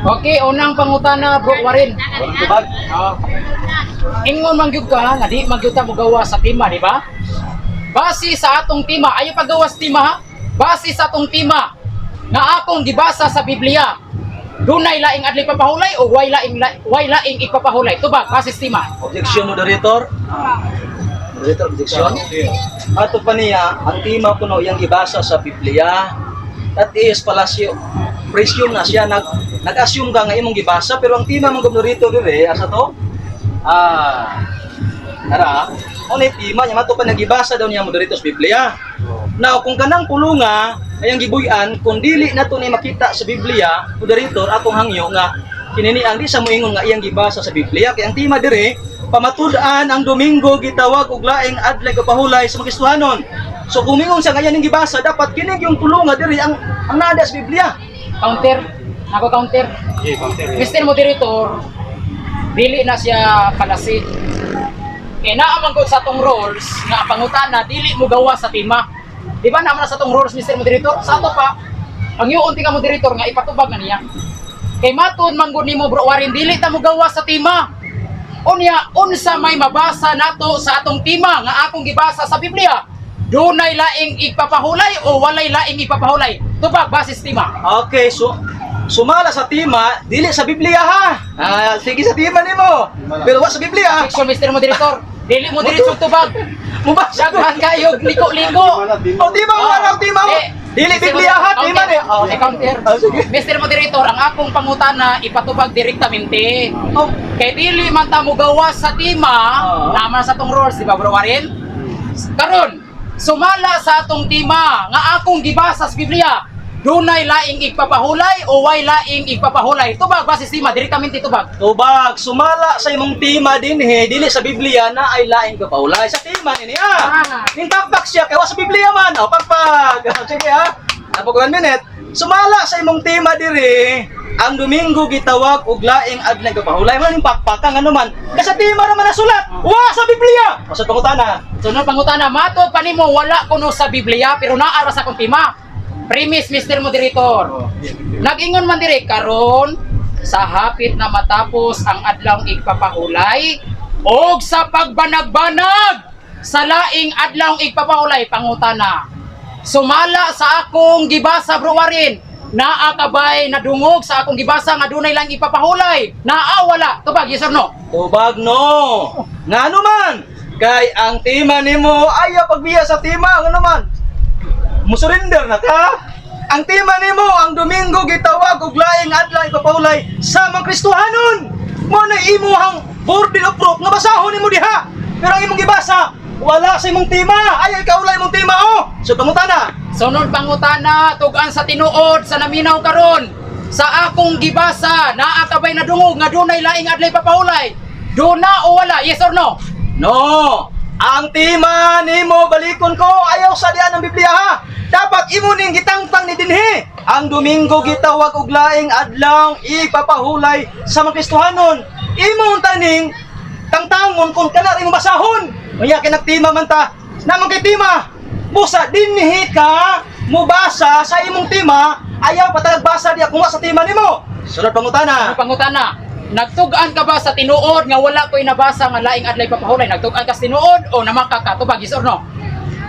Okay, unang pangutana bro Warin. Tubag. Ingon mangyud ka nga di magyud ta mo gawa sa tima, di ba? Base sa atong tima, ayo paggawa sa tima ha? Base sa atong tima nga akong gibasa sa Biblia. Dunay laing adlay papahulay o way laing ipapahulay. Tubag base sa tima. Objection, moderator. Moderator, objection. Ato pa niya, ang tima kuno iyang gibasa sa Biblia. That is palasyo. Presume na siya nag-assume ka nga imong gibasa pero ang tima mong moderator dire asa to? Tara, unay tima niya mato pa nagibasa daw niya moderator sa Biblia. Now, kung kanang pulunga ayang gibuyan kung dili nato ni makita sa Biblia, moderator akong hangyo nga kinini ang di sa moingon nga iyang gibasa sa Biblia kay ang tima dire pamatud-an ang Domingo gitawag og laing adlay kapahulay sa mga Kristiyanon. So kung mingon siya nga iyang gibasa dapat kining yung pulunga dire ang nada sa Biblia. Counter. Ako counter. Mr. Moderator, dili na siya palasi. Eh naamang ko sa tong rules nga pangutana dili mo gawa sa tima. Di ba naman sa tong rules Mr. Moderator? Sa ato pa, ang yuon ka moderator nga ipatubag na niya. Kay matud manggod nimo bro Warin dili ta mo gawa sa tima. Unya unsa may mabasa nato sa atong tima nga akong gibasa sa Biblia? Dunay laing ipapahulay o walay laing ipapahulay? Tubag base sa tima. Okay, so sumala sa tima, dili sa Biblia ha. Sige sa tima nimo. Pero wa sa Biblia. Objection Mr. Moderator. Dili mo diretso tubag. Mubasa Daghan kayo liko-liko. O tima mo wala tima mo. Dili Biblia ha, tima ni. Counter. Sige. Mr. Moderator, ang akong pangutana ipatubag direktamente. Oh, Kay dili man ta mo gawa sa tima, naman sa tong rules, di ba bro Warin? Karon, sumala sa atong tima nga akong gibasa sa Biblia. Dunay laing igpapahulay o way laing igpapahulay? Tubag base sa tima, direktamente tubag. tubag, sumala sa imong tima dinhi, dili sa Biblia na ay laing kapaulay. Sa tima nini Ning pakpak siya kay wa sa Biblia man. O pakpak. Sige ha. Napog 1 minute. Sumala sa imong tima diri, ang Domingo gitawag og laing adlay kapahulay. Man ning pakpak ang ano man. Kasi sa tima ra man nasulat. Wa sa Biblia. O sa pangutana. Sunod pangutana, matod pa nimo wala kuno sa Biblia pero naara sa akong tima. Premise Mr. Moderator. Nag-ingon man dire karon sa hapit na matapos ang adlaw igpapahulay og sa pagbanag-banag sa laing adlaw igpapahulay pangutana. Sumala sa akong gibasa bro Warin, naa kabay nadungog sa akong gibasa nga dunay lang ipapahulay? Naa wala? Tubag yes or no? Tubag no. Ngano man? Kay ang tima nimo ayaw pagbiya sa tima ngano man? Musurrender na ka? Ang tima nimo ang Domingo gitawag og laing adlaw ipapahulay sa mga Kristohanon. Mo na imuhang burden of proof nga basahon nimo diha. Pero ang imong gibasa wala sa imong tima. Ayaw ikaulay imong tima oh. So pangutana. Sunod pangutana, tugan sa tinuod sa naminaw karon. Sa akong gibasa, naa kabay nadungog nga dunay laing adlay papahulay? Duna o wala? Yes or no? No. Ang tima nimo balikon ko ayaw sa diyan ng Biblia ha. Dapat imo ning gitangtang ni dinhi. Ang Domingo gitawag og laing adlaw ipapahulay sa mga Kristohanon. Imong taning tangtangon kung kana imong basahon. Unya kay nagtima man ta. Namang kay tima. Busa dinhi ka mubasa sa imong tima, ayaw pa ta nagbasa diya kung wa sa tima nimo. Sunod pangutana. Pangutana, nagtugan ka ba sa tinuod nga wala ko'y nabasa nga laing adlay papahulay? Nagtugan ka sa tinuod o namaka ka? Tubag, yes or no?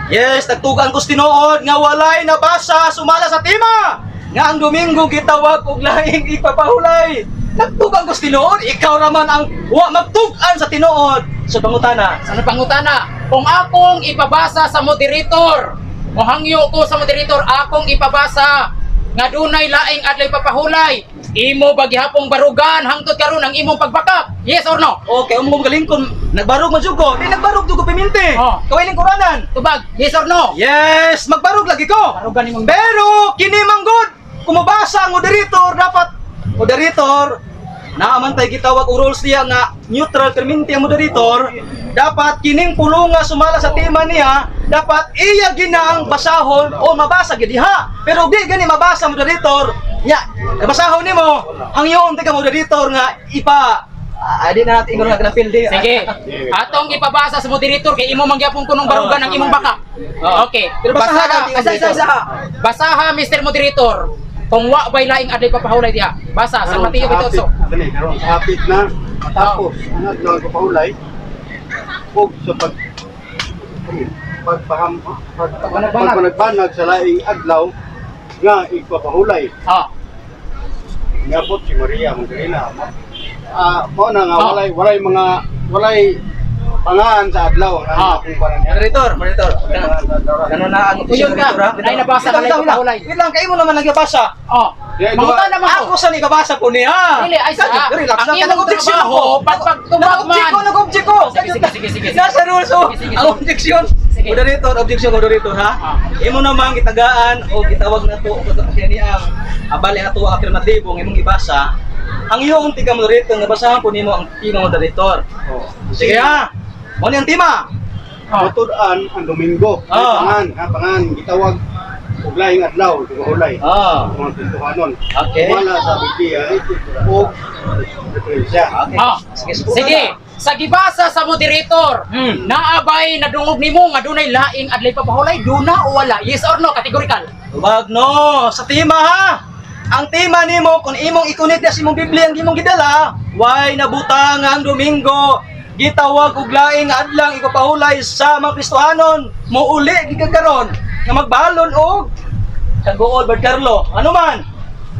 Yes, nagtugan ko tinuod nga walay nabasa sumala sa tima. Nga ang Domingo gitawag og laing ipapahulay. Nagtugan ko tinuod, ikaw naman ang wa magtugan sa tinuod. So pangutana. Ano pangutana? Kung akong ipabasa sa moderator, o hangyo ko sa moderator, akong ipabasa nga dunay laing adlay papahulay, imo ba gihapong barugan hangtod karon ang imong pagbakak? Yes or no? Okay, umong galingkon, nagbarog man jud ko. Di nagbarog jud ko piminti. Oh. Kaway ning kuranan. Tubag, yes or no? Yes, magbarog lagi ko. Barugan nimong Pero kini manggod, kumabasa ang moderator dapat moderator naaman tay gitawag og rules niya nga neutral perminti ang moderator. Dapat kining pulunga sumala sa tima niya, dapat iya ginang basahon o mabasa gid diha. Pero di gani mabasa moderator. Ya, basahon nimo hangyon ti ka moderator nga ipa di na natin ingon nga field. Sige. Atong ipabasa sa moderator kay imo mangyapon kunong barugan ang imong baka. Okay. Pero basaha Basaha Mr. Moderator. Kung wa bay laing adlay papahulay diha. Basa San Mateo 28. Dali, karon sa hapit na matapos ang adlaw ko paulay. Ug sa pagbanag sa laing adlaw nga ipapahulay. Ah. Ngabot si Maria Magdalena. Mao na nga Oh. walay pangaan sa adlaw nga Ah. akong parang Moderator. Ganun na ang Uyon ka. Nay nabasa ka lang papahulay. Wait lang, kayo mo naman nagbabasa. Oh. Yeah, Mangutan naman Ako ko. sa ni kabasa po niya. Dili ay sa. Relax Ang lang. imong Nag-objection trabaho ako. pagtubag man. Nag-object ko. Sige. Nasa rules oh. Sige. Ang objection. Sige. Moderator, moderator ha. Imo naman gitagaan o gitawag na to kani ang abali ato ang alternatibo ng imong ibasa. Ang iyong tiga moderator nga basahan po nimo ang tima moderator. Sige ha. Mo ni ang tima. Tutud-an ang Domingo. Ah. Pangan gitawag og laing adlaw ipapahulay. Mga Kristohanon. Okay. Wala sa Biblia ug diferensya. Sige. Sa gibasa sa moderator, naabay nadungog nimo nga dunay laing adlay papahulay, duna o wala? Yes or no? Categorical. Tubag no, sa tima ha. Ang tima nimo kung imong ikunit sa imong Biblia ang imong gidala, why nabutang ang Domingo gitawag og laing adlang ipapahulay sa mga Kristohanon. Muuli gigakaron nga magbalon og Sangool Bad Carlo. Ano man?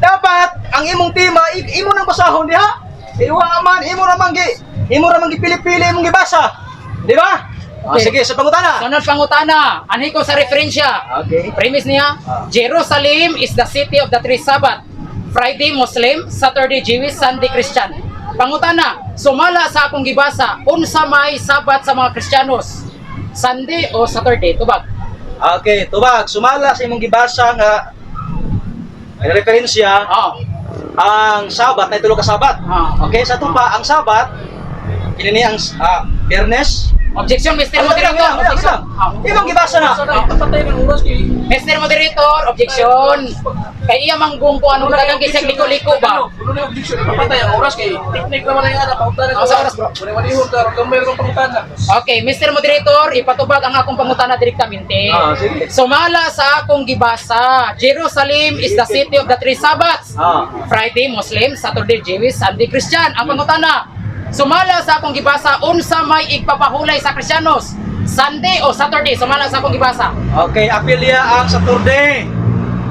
Dapat ang imong tima imo nang basahon diha. Iwa man imo ramang gipili-pili imong gibasa. Di ba? Okay. Sige, sa pangutana. Sunod pangutana, anhi ko sa referensya. Okay. Premise niya, Jerusalem is the city of the three Sabbath. Friday Muslim, Saturday Jewish, Sunday Christian. Pangutana, sumala sa akong gibasa, unsa may Sabat sa mga Kristiyanos? Sunday o Saturday? Tubag. Okay, tubag. Sumala sa imong gibasa nga may referensya ang Sabat na tulo ka Sabat. Okay, sa tupa ang Sabat kinini ang Biyernes. Objection, Mr. Moderator. Objection. Imong gibasa na. Mr. Moderator, objection. Kay iya manggong ko anong dagang gisag liko-liko ba? Sa oras, bro. Okay, Mr. Moderator, ipatubag ang akong pangutana direktamente. Sige. Sumala sa akong gibasa, Jerusalem is the city of the three Sabbaths. Friday Muslim, Saturday Jewish, Sunday Christian. Ang pangutana, sumala sa akong gibasa, unsa may igpapahulay sa Kristiyanos? Sunday o Saturday? Sumala sa akong gibasa. Okay, apilya ang Saturday.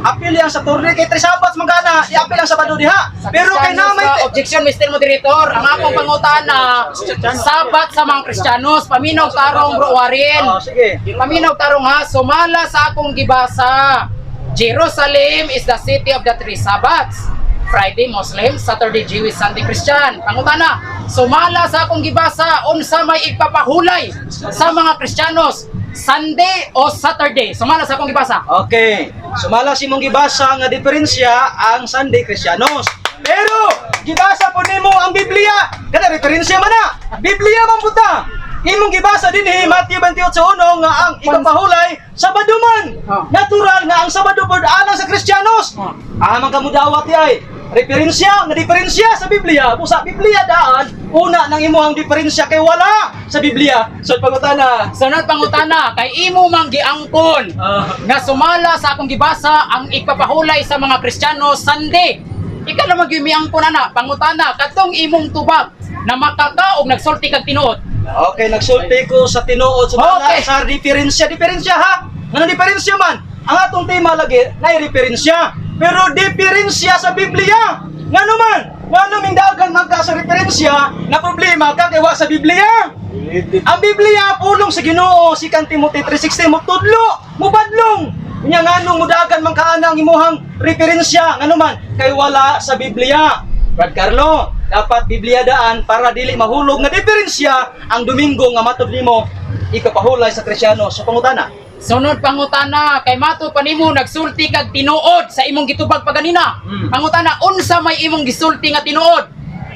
Apilya ang Saturday kay tres Sabats magana. I-apil ang Sabado diha. Pero kay namay Objection, Mr. Moderator. Ang akong pangutana, Sabat sa mga Kristiyanos, paminaw tarong bro Warren. sige. Paminaw tarong ha, sumala sa akong gibasa. Jerusalem is the city of the three Sabbaths. Friday Muslim, Saturday Jewish, Sunday Christian. Pangutana, sumala sa akong gibasa, unsa may igpapahulay sa mga Kristiyanos? Sunday o Saturday? Sumala sa akong gibasa. Okay. Sumala si mong gibasa nga diferensya ang Sunday Kristiyanos. Pero gibasa po nimo ang Biblia. Kada referensya man na. Biblia man puta. Imong gibasa dinhi Mateo 28:1 nga ang ipapahulay Sabado man. Natural nga ang Sabado pod alang sa Kristiyanos. Amang kamudawat ay referensya nga diferensya sa Biblia. Busa Biblia daan una nang imo ang diferensya kay wala sa Biblia. So pangutana. Sunod pangutana, kay imo mang giangkon nga sumala sa akong gibasa ang ipapahulay sa mga Kristiyano Sunday. Ika naman gimiangkon ana, pangutana, katong imong tubag na makaka og nagsulti kag tinuod. Okay, nagsulti ko sa tinuod sumala Okay. sa diferensya ha. Nga diferensya man, ang atong tema lagi na referensya. Pero diferensya sa Biblia. Nga naman, naming dagan magka sa referensya na problema kagawa sa Biblia. Ang Biblia pulong sa Ginoo si kan Timothy 3:16 mo tudlo, mo badlong. Nya nganong mudagan man kaana ang imuhang referensya ngano man kay wala sa Biblia. Brad Carlo, dapat Biblia daan para dili mahulog nga diferensya ang Domingo nga matud nimo ikapahulay sa Kristiyano. So pangutana. Sunod pangutana, kay mato pa nimo nagsulti kag tinuod sa imong gitubag paganina. Pangutana, unsa may imong gisulti nga tinuod?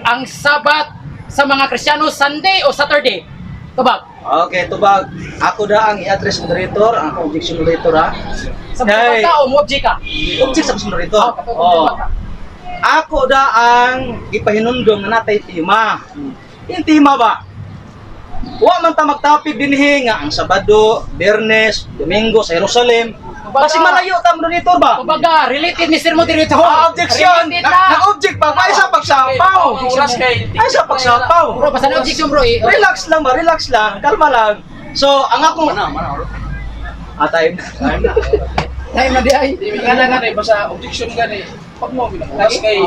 Ang Sabat sa mga Kristiyano Sunday o Saturday? Tubag. Okay, tubag. Ako da ang i-address moderator, ang objection moderator ha. Sa mga tao mo object ka. Object sa moderator. Ako da ang ipahinundong na natay tima. Yung tima ba? wa man ta magtapig dinhi nga ang Sabado, Biyernes, Domingo sa Jerusalem. Kasi malayo ta monitor ba? Kumbaga, related Mr. Moderator. Objection! Related na. Na-object pa, ay sa pagsapaw! Ay sa pagsapaw! Bro, basta na objection bro eh. Relax lang ba? Relax lang. Kalma lang. So, ang akong... Time na. Time na di ay. Hindi ka na nga basta objection ka na eh. Pag mo, bilang. Tapos kay